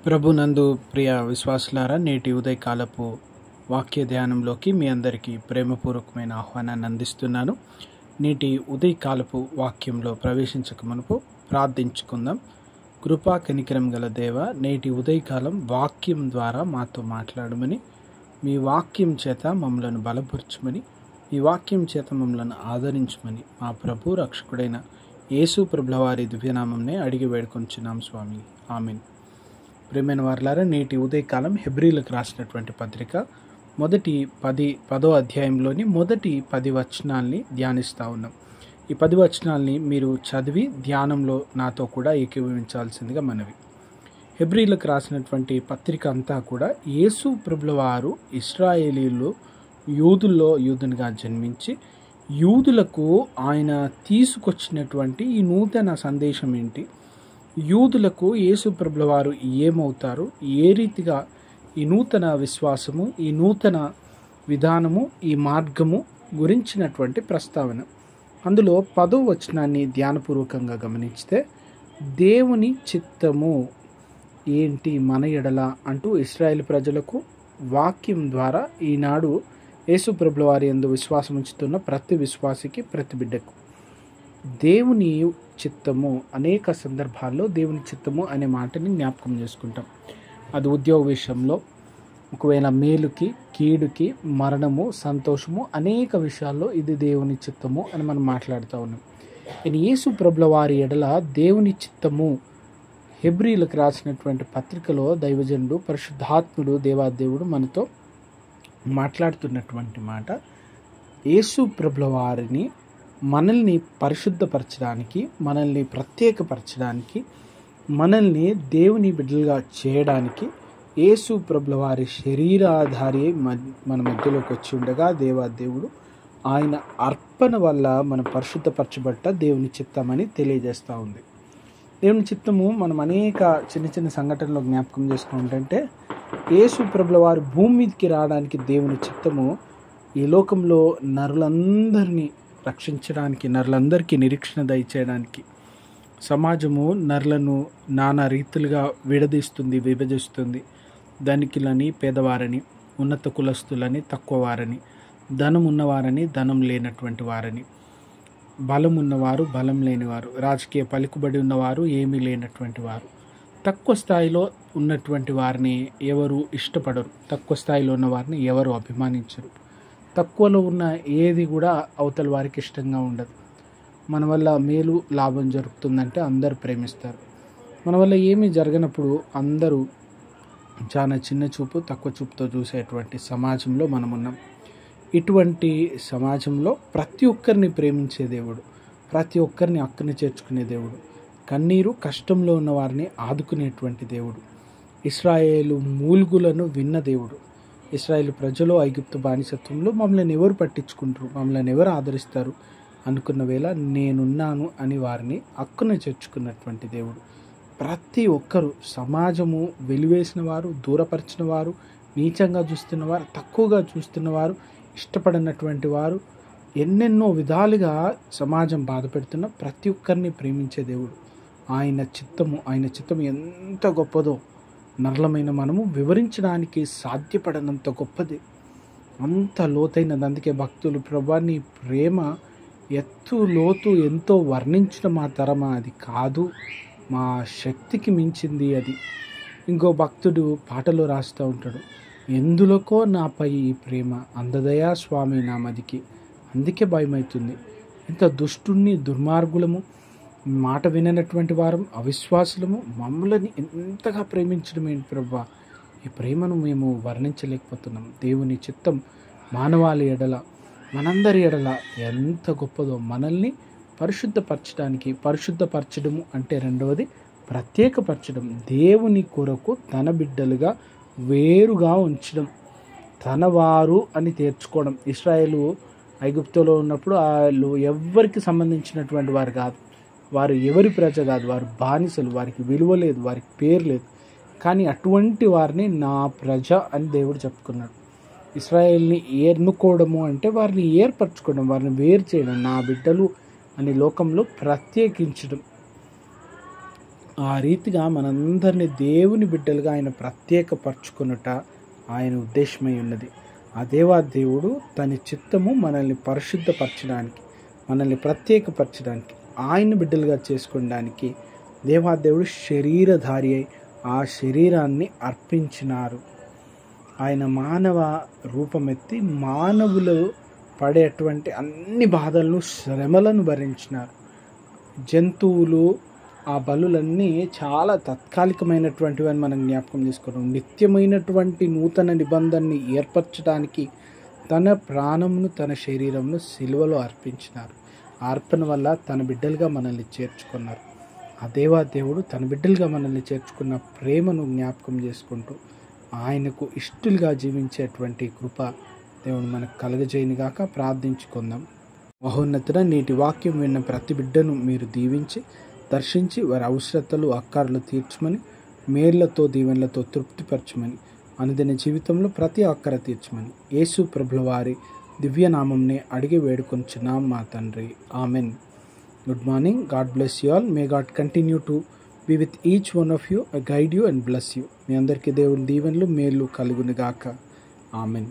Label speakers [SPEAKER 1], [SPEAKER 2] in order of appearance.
[SPEAKER 1] ప్రభునందు ప్రియ విశ్వాసులారా, నేటి ఉదయకాలపు వాక్య ధ్యానంలోకి మీ అందరికీ ప్రేమపూర్వకమైన ఆహ్వానాన్ని అందిస్తున్నాను. నేటి ఉదయకాలపు వాక్యంలో ప్రవేశించక మునుపు ప్రార్థించుకుందాం. కృపా కనికరం గల దేవ, నేటి ఉదయకాలం వాక్యం ద్వారా మాతో మాట్లాడమని, మీ వాక్యం చేత మమ్మలను బలపరచమని, మీ వాక్యం చేత మమ్మలను ఆదరించమని మా ప్రభు రక్షకుడైన యేసు ప్రభుల వారి దివ్యనామంనే అడిగి వేడుకొంచున్నాం స్వామి. ఆమేన్. ప్రియమైన వారలారా, నేటి ఉదయకాలం హెబ్రీలకు రాసినటువంటి పత్రిక మొదటి 10వ అధ్యాయంలోని మొదటి 10 వచనాల్ని ధ్యానిస్తూ ఉన్నాం. ఈ 10 వచనాల్ని మీరు చదివి ధ్యానంలో నాతో కూడా ఏకీభవించాల్సిందిగా మనవి. హెబ్రీలకు రాసినటువంటి పత్రిక అంతా కూడా యేసు ప్రభుల వారు ఇశ్రాయేలీలు యూదుల్లో యూదునిగా జన్మించి యూదులకు ఆయన తీసుకొచ్చినటువంటి ఈ నూతన సందేశం ఏంటి, యూదులకు యేసు ప్రభుల వారు ఏమవుతారు, ఏ రీతిగా ఈ నూతన విశ్వాసము, ఈ నూతన విధానము, ఈ మార్గము గురించినటువంటి ప్రస్తావన. అందులో 10వ వచనాన్ని ధ్యానపూర్వకంగా గమనించితే, దేవుని చిత్తము ఏంటి మన ఎడల అంటూ ఇశ్రాయేలు ప్రజలకు వాక్యం ద్వారా ఈనాడు యేసు ప్రభుల వారి యందు విశ్వాసం ఉంచుతున్న ప్రతి విశ్వాసికి, ప్రతి బిడ్డకు దేవుని చిత్తము, అనేక సందర్భాల్లో దేవుని చిత్తము అనే మాటని జ్ఞాపకం చేసుకుంటాం. అది ఉద్యోగ విషయంలో, ఒకవేళ మేలుకి, కీడుకి, మరణము, సంతోషము, అనేక విషయాల్లో ఇది దేవుని చిత్తము అని మనం మాట్లాడుతూ ఉన్నాం. యేసు ప్రభుల వారి ఎడల దేవుని చిత్తము హెబ్రీలకు రాసినటువంటి పత్రికలో దైవజనుడు, పరిశుద్ధాత్ముడు, దేవాదేవుడు మనతో మాట్లాడుతున్నటువంటి మాట, యేసు ప్రభుల వారిని మనల్ని పరిశుద్ధపరచడానికి, మనల్ని ప్రత్యేకపరచడానికి, మనల్ని దేవుని బిడ్డలుగా చేయడానికి యేసు ప్రభుల వారి శరీరాధారి మన మధ్యలోకి వచ్చి ఉండగా దేవాదేవుడు ఆయన అర్పణ వల్ల మనం పరిశుద్ధపరచబట్ట దేవుని చిత్తమని తెలియజేస్తూ ఉంది. దేవుని చిత్తము మనం అనేక చిన్న చిన్న సంఘటనలో జ్ఞాపకం చేసుకుంటుంటే, యేసు ప్రభుల వారు భూమి మీదకి రావడానికి దేవుని చిత్తము ఈ లోకంలో నరులందరినీ రక్షించడానికి, నరులందరికీ నిరీక్షణ దయచేయడానికి. సమాజము నరులను నానా రీతులుగా విడదీస్తుంది, విభజిస్తుంది. ధనికులని, పేదవారని, ఉన్నత కులస్తులని, తక్కువ వారని, ధనం ఉన్నవారని, ధనం లేనటువంటి వారని, బలం ఉన్నవారు, బలం లేనివారు, రాజకీయ పలుకుబడి ఉన్నవారు, ఏమీ లేనటువంటి వారు, తక్కువ స్థాయిలో ఉన్నటువంటి వారిని ఎవరు ఇష్టపడరు, తక్కువ స్థాయిలో ఉన్న వారిని ఎవరు అభిమానించరు, తక్కువలో ఉన్న ఏది కూడా అవతల వారికి ఇష్టంగా ఉండదు. మన వల్ల మేలు లాభం జరుగుతుందంటే అందరూ ప్రేమిస్తారు. మన వల్ల ఏమీ జరగనప్పుడు అందరూ చాలా చిన్న చూపు, తక్కువ చూపుతో చూసేటువంటి సమాజంలో మనం ఉన్నాం. ఇటువంటి సమాజంలో ప్రతి ఒక్కరిని ప్రేమించే దేవుడు, ప్రతి ఒక్కరిని అక్కని చేర్చుకునే దేవుడు, కన్నీరు కష్టంలో ఉన్న వారిని ఆదుకునేటువంటి దేవుడు, ఇశ్రాయేలు మూల్గులను విన్న దేవుడు. ఇశ్రాయేలు ప్రజలు ఐగుప్తు బానిసత్వంలో మమ్మల్ని ఎవరు పట్టించుకుంటారు, మమ్మల్ని ఎవరు ఆదరిస్తారు అనుకున్న వేళ నేనున్నాను అని వారిని అక్కున చేర్చుకున్నటువంటి దేవుడు. ప్రతి ఒక్కరూ, సమాజము వెలివేసిన వారు, దూరపరిచిన వారు, నీచంగా చూస్తున్నవారు, తక్కువగా చూస్తున్నవారు, ఇష్టపడినటువంటి వారు, ఎన్నెన్నో విధాలుగా సమాజం బాధ పెడుతున్న ప్రతి ఒక్కరిని ప్రేమించే దేవుడు. ఆయన చిత్తము ఎంత గొప్పదో నరలమైన మనము వివరించడానికి సాధ్యపడనంత గొప్పది, అంత లోతైనది. అందుకే భక్తులు, ప్రభువా నీ ప్రేమ ఎత్తు లోతు ఎంతో వర్ణించడం మా తరమా, అది కాదు, మా శక్తికి మించింది అది. ఇంకో భక్తుడు పాటలో రాస్తూ ఉంటాడు, ఎందులకో నాపై ఈ ప్రేమ అందదయా స్వామి నా మదికి, అందుకే భయమవుతుంది. ఇంత దుష్టుణ్ణి, దుర్మార్గులము, మాట విననటువంటి వారం, అవిశ్వాసులము, మమ్మల్ని ఎంతగా ప్రేమించడం ఏంటి ప్రభువా, ఈ ప్రేమను మేము వర్ణించలేకపోతున్నాం. దేవుని చిత్తం మానవాళి ఎడల, మనందరి ఎడల ఎంత గొప్పదో, మనల్ని పరిశుద్ధపరచడానికి. పరిశుద్ధపరచడము అంటే రెండవది ప్రత్యేకపరచడం, దేవుని కొరకు తన బిడ్డలుగా వేరుగా ఉంచడం, తన వారు అని తీర్చుకోవడం. ఇశ్రాయేలు ఐగుప్తులో ఉన్నప్పుడు వాళ్ళు ఎవ్వరికి సంబంధించినటువంటి వారు కాదు, వారు ఎవరి ప్రజ కాదు, వారు బానిసలు, వారికి విలువ లేదు, వారికి పేరు లేదు. కానీ అటువంటి వారిని నా ప్రజ అని దేవుడు చెప్పుకున్నాడు. ఇశ్రాయేల్ని ఎన్నుకోవడము అంటే వారిని ఏర్పరచుకోవడం, వారిని వేరు చేయడం, నా బిడ్డలు అని లోకంలో ప్రత్యేకించడం. ఆ రీతిగా మనందరినీ దేవుని బిడ్డలుగా ఆయన ప్రత్యేకపరచుకొనుట ఆయన ఉద్దేశమై ఉన్నది. ఆ దేవుడు తన చిత్తము మనల్ని పరిశుద్ధపరచడానికి, మనల్ని ప్రత్యేకపరచడానికి, ఆయన బిడ్డలుగా చేసుకోవడానికి దేవుడు శరీరధారి అయి ఆ శరీరాన్ని అర్పించినారు. ఆయన మానవ రూపమెత్తి మానవులు పడేటువంటి అన్ని బాధలను, శ్రమలను భరించినారు. జంతువులు ఆ బలులన్నీ చాలా తాత్కాలికమైనటువంటివి అని మనం జ్ఞాపకం చేసుకున్నాం. నిత్యమైనటువంటి నూతన నిబంధనని ఏర్పరచడానికి తన ప్రాణమును, తన శరీరమును సిలువలో అర్పించినారు. అర్పణ వల్ల తన బిడ్డలుగా మనల్ని చేర్చుకున్నారు. ఆ దేవుడు తన బిడ్డలుగా మనల్ని చేర్చుకున్న ప్రేమను జ్ఞాపకం చేసుకుంటూ ఆయనకు ఇష్టలుగా జీవించేటువంటి కృప దేవుడు మనకు కలుగజేయనుగాక. ప్రార్థించుకుందాం. మహోన్నతుడ, నేటి వాక్యం విన్న ప్రతి బిడ్డను మీరు దీవించి దర్శించి వారి అవసరతలు, అక్కర్లు తీర్చమని, మేళ్లతో దీవెనలతో తృప్తిపరచమని, అనుదిన జీవితంలో ప్రతి అక్కర తీర్చమని యేసు ప్రభుల వారి దివ్యనామంని అడిగి వేడుకొంచున్నాం మా తండ్రి. Amen. Good morning. God bless you all. May God continue to be with each one of you, guide you and bless you. మీ అందరికీ దేవుని దీవెనలు, మేలు కలుగునుగాక. ఆమెన్.